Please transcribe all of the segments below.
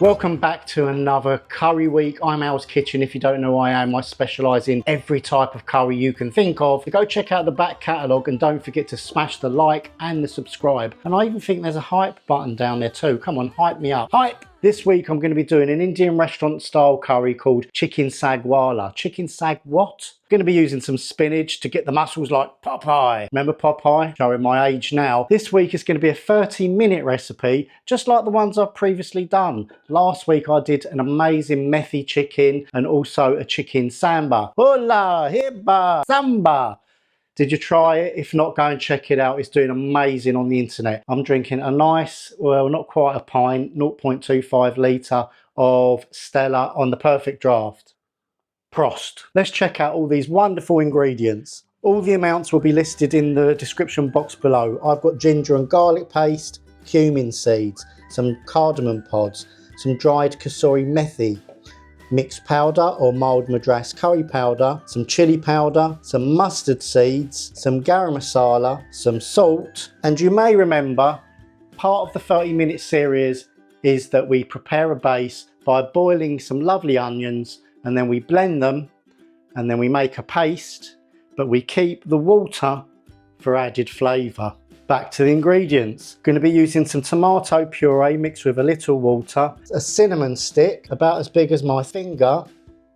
Welcome back to another curry week. I'm Al's Kitchen. If you don't know who I am, I specialise in every type of curry you can think of. So go check out the back catalogue and don't forget to smash the like and the subscribe. And I even think there's a hype button down there too. Come on, hype me up. Hype! This week I'm going to be doing an Indian restaurant style curry called Chicken Saagwala. Chicken Saag what? I'm going to be using some spinach to get the muscles like Popeye. Remember Popeye? Showing my age now. This week is going to be a 30-minute recipe, just like the ones I've previously done. Last week I did an amazing methi chicken and also a chicken samba. Hola, hibba, samba. Did you try it? If not, go and check it out. It's doing amazing on the internet. I'm drinking a nice, well, not quite a pint, 0.25 litre of Stella on the perfect draft. Prost. Let's check out all these wonderful ingredients. All the amounts will be listed in the description box below. I've got ginger and garlic paste, cumin seeds, some cardamom pods, some dried kasuri methi, mixed powder or mild Madras curry powder, some chili powder, some mustard seeds, some garam masala, some salt. And you may remember, part of the 30-minute series is that we prepare a base by boiling some lovely onions, and then we blend them, and then we make a paste, but we keep the water for added flavour. Back to the ingredients. Going to be using some tomato puree mixed with a little water, a cinnamon stick about as big as my finger.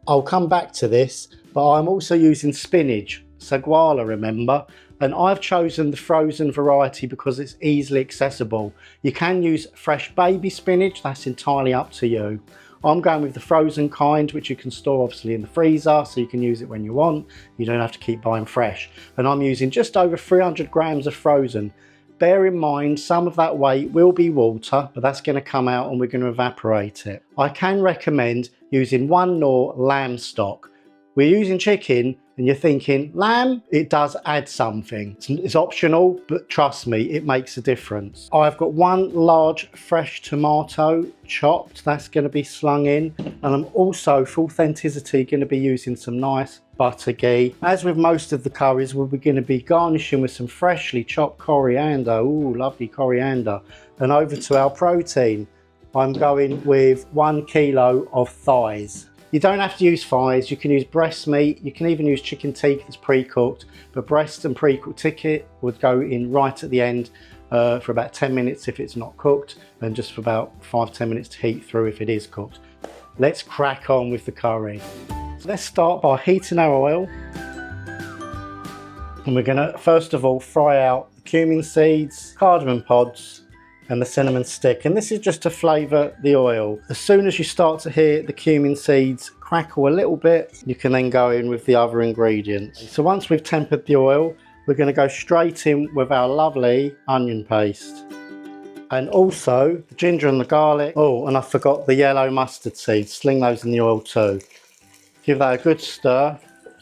I'll come back to this, but I'm also using spinach, Saagwala, remember, and I've chosen the frozen variety because it's easily accessible. You can use fresh baby spinach, that's entirely up to you. I'm going with the frozen kind, which you can store obviously in the freezer, so you can use it when you want. You don't have to keep buying fresh. And I'm using just over 300 grams of frozen. Bear in mind, some of that weight will be water, but that's going to come out and we're going to evaporate it. I can recommend using 1 Knorr lamb stock. We're using chicken and you're thinking, lamb? It does add something. It's optional, but trust me, it makes a difference. I've got 1 large fresh tomato chopped, that's going to be slung in. And I'm also, for authenticity, going to be using some nice butter ghee. As with most of the curries, we're going to be garnishing with some freshly chopped coriander. Ooh, lovely coriander. And over to our protein. I'm going with 1 kilo of thighs. You don't have to use thighs, you can use breast meat, you can even use chicken tikka that's pre-cooked, but breast and pre-cooked tikka would go in right at the end for about 10 minutes if it's not cooked, and just for about 5-10 minutes to heat through if it is cooked. Let's crack on with the curry. Let's start by heating our oil, and we're going to first of all fry out the cumin seeds, cardamom pods, and the cinnamon stick, and this is just to flavour the oil. As soon as you start to hear the cumin seeds crackle a little bit, you can then go in with the other ingredients. So once we've tempered the oil, we're going to go straight in with our lovely onion paste. And also the ginger and the garlic. Oh, and I forgot the yellow mustard seeds. Sling those in the oil too. Give that a good stir.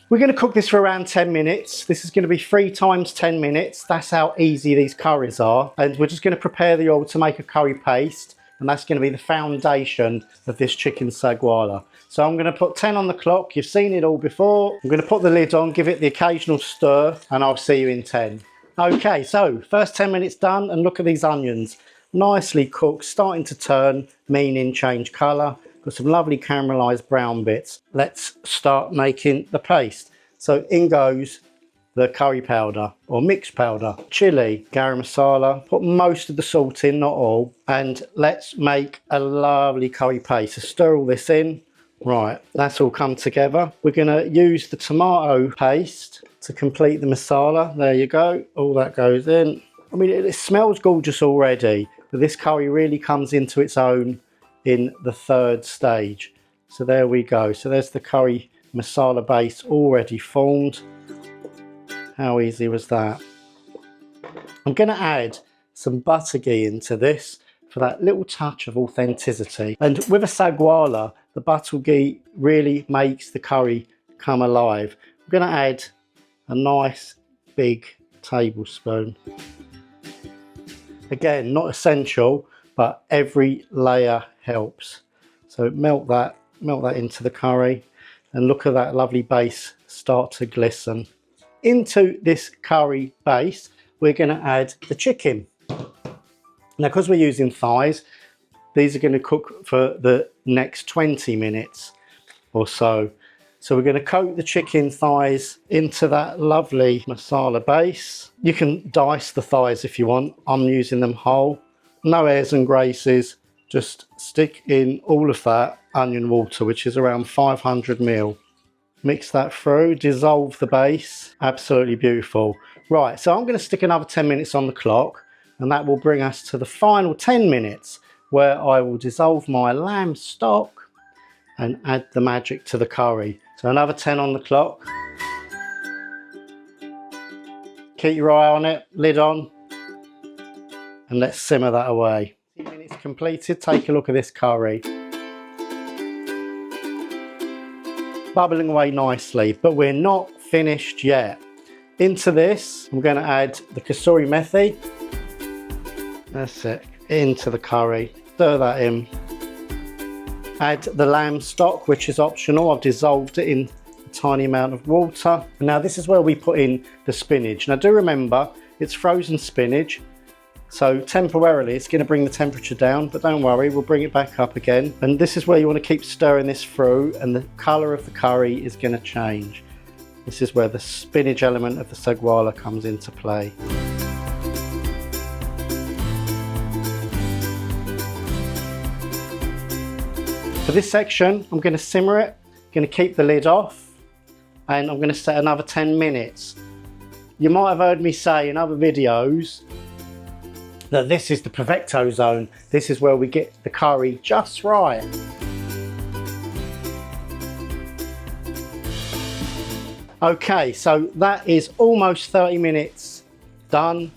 We're going to cook this for around 10 minutes. This is going to be 3 times 10 minutes. That's how easy these curries are. And we're just going to prepare the oil to make a curry paste. And that's going to be the foundation of this chicken saagwala. So I'm going to put 10 on the clock. You've seen it all before. I'm going to put the lid on, give it the occasional stir, and I'll see you in 10. Okay, so first 10 minutes done, and look at these onions. Nicely cooked, starting to turn, meaning change colour. Got some lovely caramelised brown bits. Let's start making the paste. So in goes the curry powder or mixed powder, chili, garam masala. Put most of the salt in, not all. And let's make a lovely curry paste. So stir all this in. Right, that's all come together. We're going to use the tomato paste to complete the masala. There you go. All that goes in. I mean, it smells gorgeous already, but this curry really comes into its own in the 3rd stage. So there we go. So there's the curry masala base already formed. How easy was that? I'm going to add some butter ghee into this for that little touch of authenticity. And with a saagwala, the butter ghee really makes the curry come alive. I'm going to add a nice big tablespoon. Again, not essential, but every layer helps. So melt that into the curry, and look at that lovely base start to glisten. Into this curry base, we're going to add the chicken. Now, because we're using thighs, These are going to cook for the next 20 minutes or so. So we're going to coat the chicken thighs into that lovely masala base. You can dice the thighs if you want. I'm using them whole. No airs and graces. Just stick in all of that onion water, which is around 500 ml. Mix that through, dissolve the base. Absolutely beautiful. Right, so I'm going to stick another 10 minutes on the clock, and that will bring us to the final 10 minutes where I will dissolve my lamb stock and add the magic to the curry. So another 10 on the clock. Keep your eye on it, lid on, and let's simmer that away. 10 minutes completed, take a look at this curry. Bubbling away nicely, but we're not finished yet. Into this, I'm going to add the kasuri methi. That's it, into the curry. Stir that in. Add the lamb stock, which is optional. I've dissolved it in a tiny amount of water. Now this is where we put in the spinach. Now do remember, it's frozen spinach, so temporarily it's going to bring the temperature down, but don't worry, we'll bring it back up again. And this is where you want to keep stirring this through, and the colour of the curry is going to change. This is where the spinach element of the Saagwala comes into play. For this section, I'm going to simmer it, going to keep the lid off, and I'm going to set another 10 minutes. You might have heard me say in other videos that this is the perfecto zone. This is where we get the curry just right. Okay, so that is almost 30 minutes done.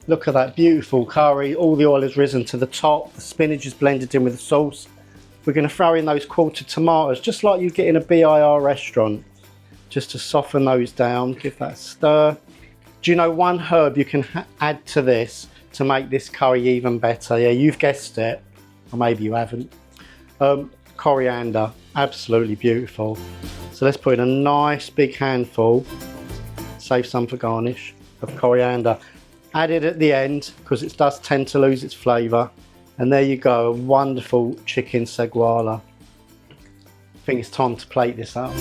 Look at that beautiful curry. All the oil has risen to the top. The spinach is blended in with the sauce. We're going to throw in those quartered tomatoes, just like you get in a BIR restaurant, just to soften those down, give that a stir. Do you know one herb you can add to this to make this curry even better? Yeah, you've guessed it, or maybe you haven't. Coriander, absolutely beautiful. So let's put in a nice big handful, save some for garnish, of coriander. Add it at the end because it does tend to lose its flavour. And there you go, a wonderful chicken Saagwala. I think it's time to plate this up.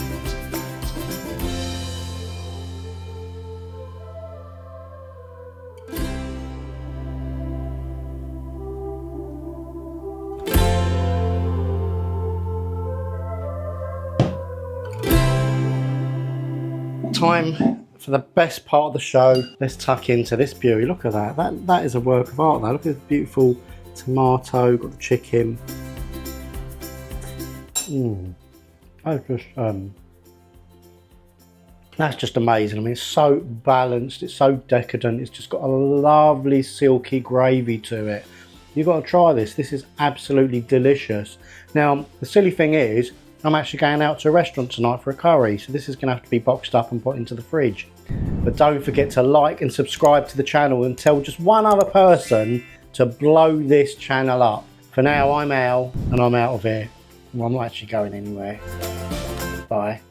Time for the best part of the show. Let's tuck into this beauty. Look at that. That is a work of art. Look at this beautiful tomato, got the chicken. That's just amazing. I mean, it's so balanced, it's so decadent, it's just got a lovely silky gravy to it. You've got to try this. This is absolutely delicious. Now, the silly thing is, I'm actually going out to a restaurant tonight for a curry, so this is going to have to be boxed up and put into the fridge. But don't forget to like and subscribe to the channel and tell just one other person to blow this channel up. For now, I'm Al, and I'm out of here. Well, I'm not actually going anywhere. Bye.